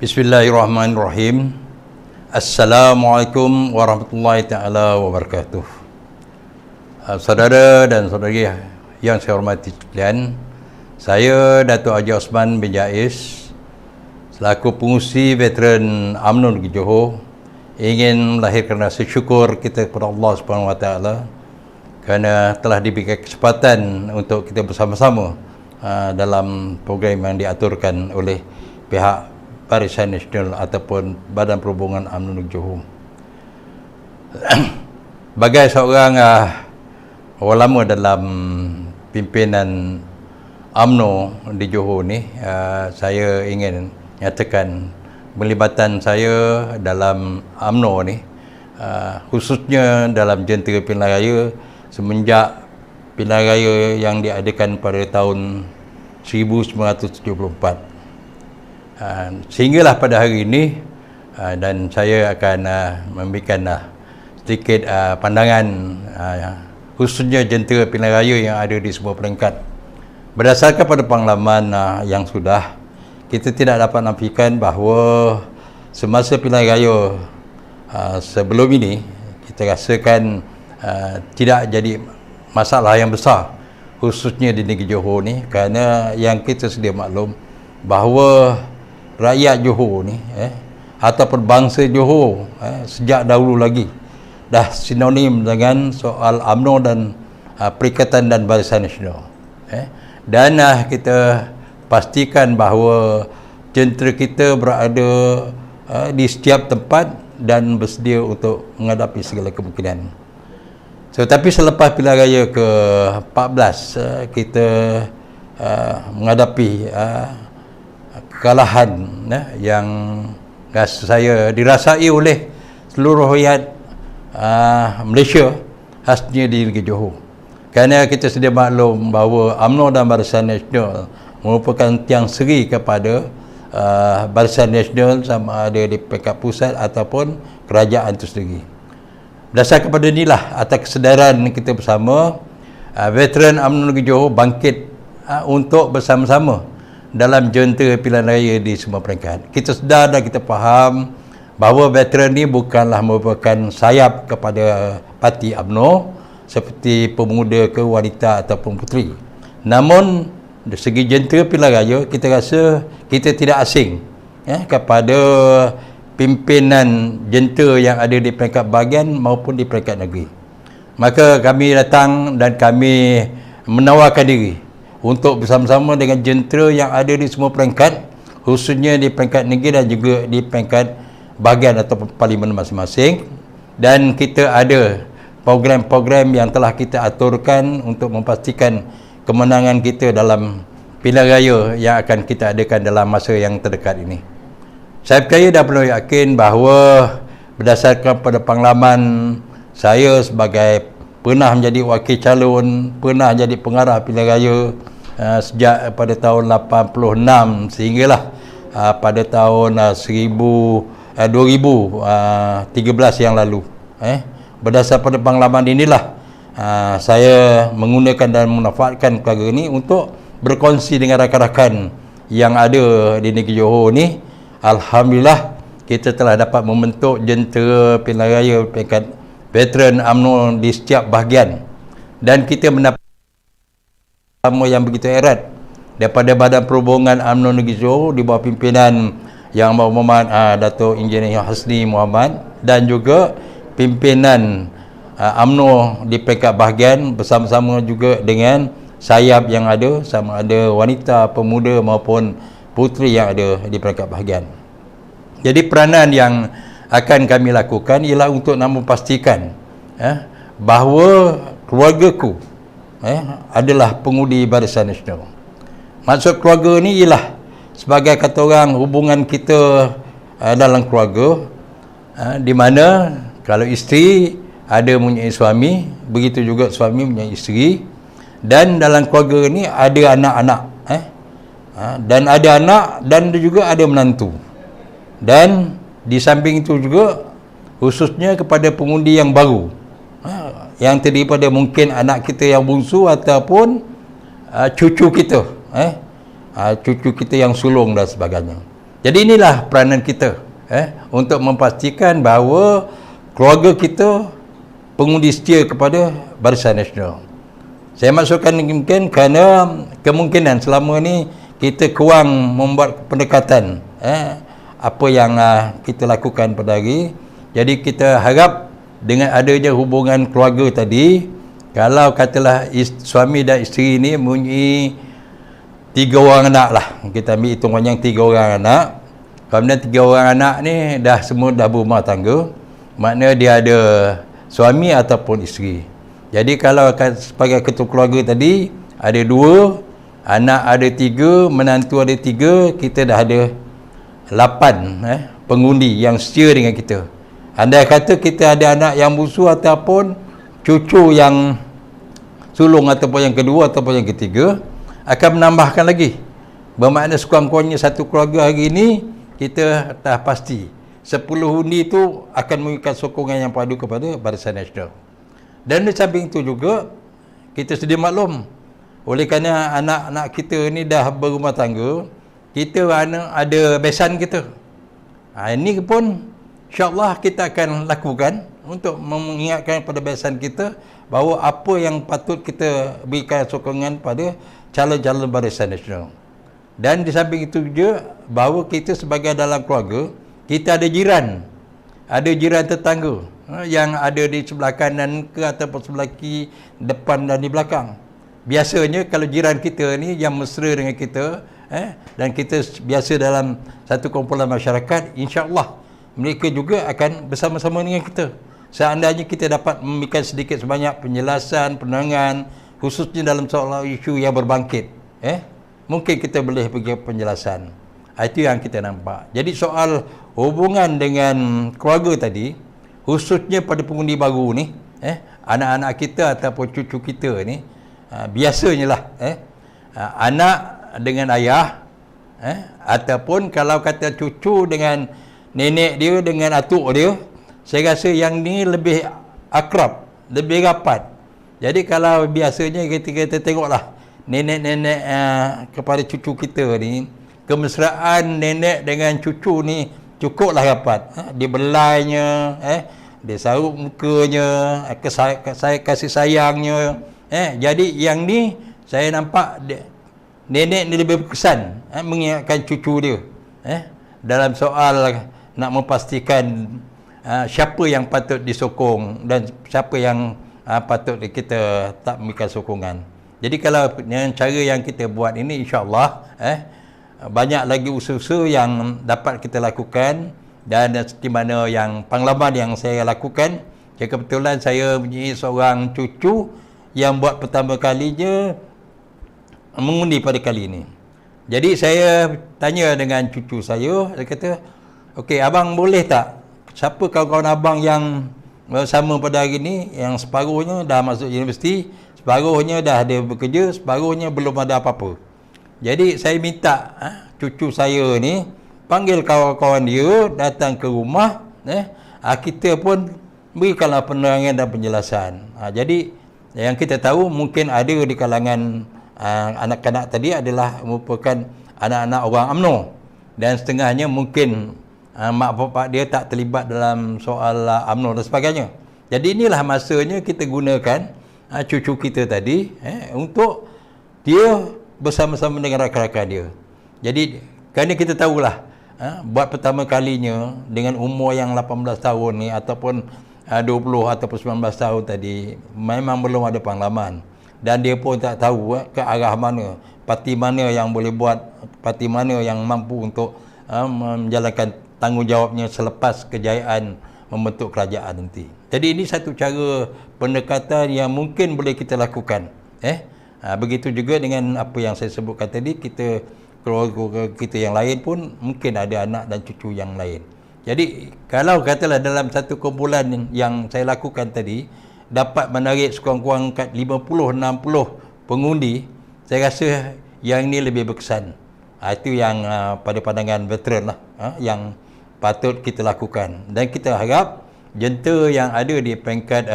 Bismillahirrahmanirrahim. Assalamualaikum warahmatullahi taala wabarakatuh. Saudara dan saudari yang saya hormati sekalian, saya Datuk Haji Osman bin Jais selaku pengurusi veteran UMNO Negeri Johor ingin melahirkan rasa syukur kita kepada Allah Subhanahu Wa Taala kerana telah diberikan kesempatan untuk kita bersama-sama dalam program yang diaturkan oleh pihak Barisan Nasional ataupun Badan Perhubungan UMNO Negeri Johor. Sebagai seorang orang lama dalam pimpinan UMNO di Johor ni, saya ingin nyatakan pelibatan saya dalam UMNO ni, khususnya dalam jentera pilihan raya semenjak pilihan raya yang diadakan pada tahun 1974. Sehinggalah pada hari ini, dan saya akan memberikan sedikit pandangan khususnya jentera pilihan raya yang ada di semua peringkat. Berdasarkan pada pengalaman yang sudah, kita tidak dapat nafikan bahawa semasa pilihan raya sebelum ini, kita rasakan tidak jadi masalah yang besar khususnya di negeri Johor ni, kerana yang kita sedia maklum bahawa rakyat Johor ni ataupun bangsa Johor sejak dahulu lagi dah sinonim dengan soal UMNO dan Perikatan dan Barisan Nasional. Dan kita pastikan bahawa jentera kita berada di setiap tempat dan bersedia untuk menghadapi segala kemungkinan. Tapi selepas pilihan raya ke-14, kita menghadapi kekalahan yang saya dirasai oleh seluruh rakyat Malaysia, khasnya di negeri Johor. Kerana kita sedia maklum bahawa UMNO dan Barisan Nasional merupakan tiang seri kepada Barisan Nasional, sama ada di peringkat pusat ataupun kerajaan itu sendiri. Berdasarkan kepada inilah, atas kesedaran kita bersama, veteran UMNO Negeri Johor bangkit untuk bersama-sama dalam jentera pilihan raya di semua peringkat. Kita sedar dan kita faham bahawa veteran ni bukanlah merupakan sayap kepada parti UMNO seperti pemuda ke wanita ataupun puteri. Namun dari segi jentera pilihan raya, kita rasa kita tidak asing kepada pimpinan jentera yang ada di peringkat bahagian maupun di peringkat negeri. Maka kami datang dan kami menawarkan diri untuk bersama-sama dengan jentera yang ada di semua peringkat, khususnya di peringkat negeri dan juga di peringkat bahagian atau parlimen masing-masing. Dan kita ada program-program yang telah kita aturkan untuk memastikan kemenangan kita dalam pilihan raya yang akan kita adakan dalam masa yang terdekat ini. Saya percaya dan penuh yakin bahawa berdasarkan pada pengalaman saya sebagai pernah menjadi wakil calon, pernah jadi pengarah pilihan raya sejak pada tahun 86 sehinggalah pada tahun 2013 yang lalu. Berdasar pada pengalaman inilah saya menggunakan dan memanfaatkan perkara ini untuk berkongsi dengan rakan-rakan yang ada di negeri Johor ni. Alhamdulillah, kita telah dapat membentuk jentera pilihan raya peringkat veteran UMNO di setiap bahagian, dan kita mendapat yang begitu erat daripada Badan Perhubungan UMNO Negeri Johor di bawah pimpinan Yang Berhormat Datuk Engineer Hasni Muhammad, dan juga pimpinan UMNO di peringkat bahagian bersama-sama juga dengan sayap yang ada, sama ada wanita, pemuda maupun puteri yang ada di peringkat bahagian. Jadi peranan yang akan kami lakukan ialah untuk nak memastikan bahawa keluargaku adalah pengundi Barisan Nasional. Maksud keluarga ni ialah sebagai kata orang hubungan kita dalam keluarga, di mana kalau isteri ada mempunyai suami, begitu juga suami mempunyai isteri, dan dalam keluarga ni ada anak-anak, dan ada anak dan juga ada menantu. Dan di samping itu juga khususnya kepada pengundi yang baru, yang terdiri pada mungkin anak kita yang bungsu ataupun cucu kita, cucu kita yang sulung dan sebagainya. Jadi inilah peranan kita untuk memastikan bahawa keluarga kita pengundi setia kepada Barisan Nasional. Saya maksudkan mungkin kerana kemungkinan selama ni kita kurang membuat pendekatan apa yang kita lakukan pada hari. Jadi kita harap dengan adanya hubungan keluarga tadi, kalau katalah suami dan isteri ni mempunyai 3 orang anak lah, kita ambil hitungan yang 3 orang anak. Kemudian 3 orang anak ni semua dah berumah tangga, maknanya dia ada suami ataupun isteri. Jadi kalau sebagai ketua keluarga tadi ada 2, anak ada 3, menantu ada 3, kita dah ada 8 pengundi yang setia dengan kita. Andai kata kita ada anak yang bungsu ataupun cucu yang sulung ataupun yang kedua ataupun yang ketiga, akan menambahkan lagi. Bermakna sekurang-kurangnya satu keluarga hari ini kita dah pasti 10 undi itu akan memberikan sokongan yang padu kepada Barisan Nasional. Dan di samping itu juga kita sedia maklum, oleh kerana anak-anak kita ni dah berumah tangga, kita ada besan kita. Ini pun insya-Allah kita akan lakukan untuk mengingatkan kepada besan kita bahawa apa yang patut kita berikan sokongan pada calon-calon Barisan Nasional. Dan di samping itu juga bahawa kita sebagai dalam keluarga, kita ada jiran tetangga yang ada di sebelah kanan ke ataupun sebelah kiri, depan dan di belakang. Biasanya kalau jiran kita ni yang mesra dengan kita dan kita biasa dalam satu kumpulan masyarakat, insya-Allah mereka juga akan bersama-sama dengan kita. Seandainya kita dapat memberikan sedikit sebanyak penjelasan, penerangan, khususnya dalam soal isu yang berbangkit, mungkin kita boleh bagi penjelasan. Itu yang kita nampak. Jadi soal hubungan dengan keluarga tadi, khususnya pada pengundi baru ni, anak-anak kita ataupun cucu kita ni, biasanya lah anak dengan ayah, ataupun kalau kata cucu dengan nenek dia, dengan atuk dia, saya rasa yang ni lebih akrab, lebih rapat. Jadi kalau biasanya kita tengoklah nenek-nenek kepada cucu kita ni, kemesraan nenek dengan cucu ni cukuplah rapat. Dia belainya, dia saruk mukanya, kasih sayangnya. Jadi yang ni saya nampak nenek ni lebih berkesan mengingatkan cucu dia dalam soal nak memastikan siapa yang patut disokong dan siapa yang patut kita tak memberikan sokongan. Jadi kalau dengan cara yang kita buat ini, insya-Allah banyak lagi usaha-usaha yang dapat kita lakukan. Dan seperti mana yang pengalaman yang saya lakukan, kebetulan saya mempunyai seorang cucu yang buat pertama kalinya mengundi pada kali ini. Jadi saya tanya dengan cucu saya kata, "Okey, abang boleh tak, siapa kawan-kawan abang yang bersama pada hari ini, yang separuhnya dah masuk universiti, separuhnya dah ada bekerja, separuhnya belum ada apa-apa." Jadi saya minta cucu saya ni panggil kawan-kawan dia datang ke rumah, kita pun berikanlah penerangan dan penjelasan. Jadi yang kita tahu mungkin ada di kalangan anak-anak tadi adalah merupakan anak-anak orang UMNO, dan setengahnya mungkin mak bapak dia tak terlibat dalam soal UMNO dan sebagainya. Jadi inilah masanya kita gunakan cucu kita tadi untuk dia bersama-sama dengan rakan-rakan dia. Jadi kerana kita tahulah buat pertama kalinya dengan umur yang 18 tahun ni ataupun 20 ataupun 19 tahun tadi, memang belum ada pengalaman dan dia pun tak tahu ke arah mana, parti mana yang boleh buat, parti mana yang mampu untuk menjalankan tanggungjawabnya selepas kejayaan membentuk kerajaan nanti. Jadi ini satu cara pendekatan yang mungkin boleh kita lakukan. Begitu juga dengan apa yang saya sebutkan tadi, kita keluarga kita yang lain pun mungkin ada anak dan cucu yang lain. Jadi kalau katalah dalam satu kumpulan yang saya lakukan tadi dapat menarik sekurang-kurang 50-60 pengundi, saya rasa yang ini lebih berkesan. Itu yang pada pandangan veteran lah, yang patut kita lakukan. Dan kita harap jenta yang ada di peringkat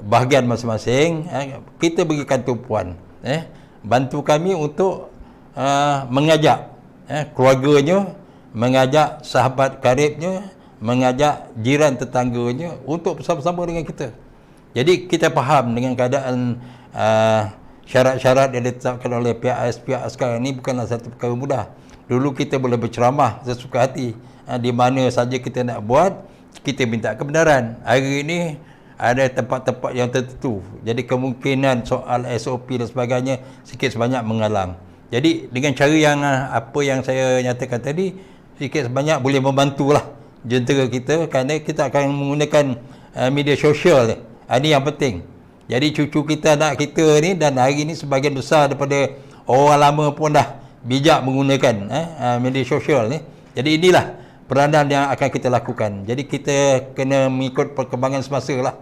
bahagian masing-masing, kita berikan tumpuan, bantu kami untuk mengajak keluarganya mengajak sahabat karibnya, mengajak jiran tetangganya untuk bersama-sama dengan kita. Jadi kita faham dengan keadaan syarat-syarat yang ditetapkan oleh pihak sekarang ini bukanlah satu perkara mudah. Dulu kita boleh berceramah sesuka hati, di mana saja kita nak buat, kita minta kebenaran. Hari ini ada tempat-tempat yang tertentu, jadi kemungkinan soal SOP dan sebagainya sikit sebanyak mengalang. Jadi dengan cara yang apa yang saya nyatakan tadi, sikit sebanyak boleh membantulah jentera kita, kerana kita akan menggunakan media sosial. Ini yang penting. Jadi cucu kita, anak kita ni, dan hari ni sebahagian besar daripada orang lama pun dah bijak menggunakan media sosial ni. Jadi inilah peranan yang akan kita lakukan. Jadi kita kena mengikut perkembangan semasa lah.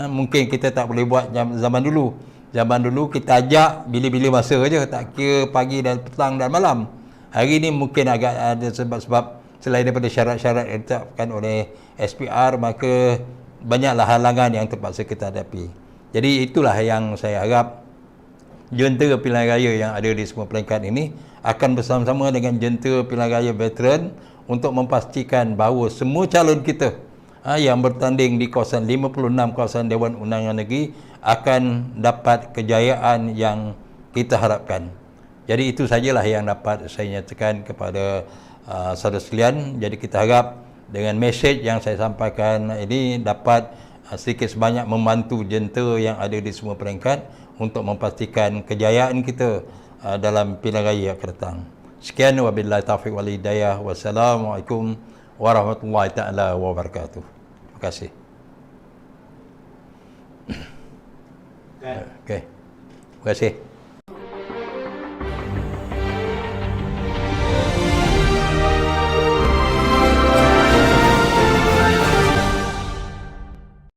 Mungkin kita tak boleh buat zaman dulu. Zaman dulu kita ajak bila-bila masa je, tak kira pagi dan petang dan malam. Hari ni mungkin agak ada sebab-sebab selain daripada syarat-syarat yang ditetapkan oleh SPR, maka banyaklah halangan yang terpaksa kita hadapi. Jadi itulah yang saya harap jentera pilihan raya yang ada di semua peringkat ini akan bersama-sama dengan jentera pilihan raya veteran untuk memastikan bahawa semua calon kita yang bertanding di kawasan 56 kawasan Dewan Undangan Negeri akan dapat kejayaan yang kita harapkan. Jadi itu sajalah yang dapat saya nyatakan kepada saudara sekalian. Jadi kita harap dengan mesej yang saya sampaikan ini dapat sedikit sebanyak membantu jentera yang ada di semua peringkat untuk memastikan kejayaan kita dalam pilihan raya yang akan datang. Sekian, wabillahi taufiq wal hidayah. Wassalamualaikum warahmatullahi taala wabarakatuh. Terima kasih. Okey. Terima kasih.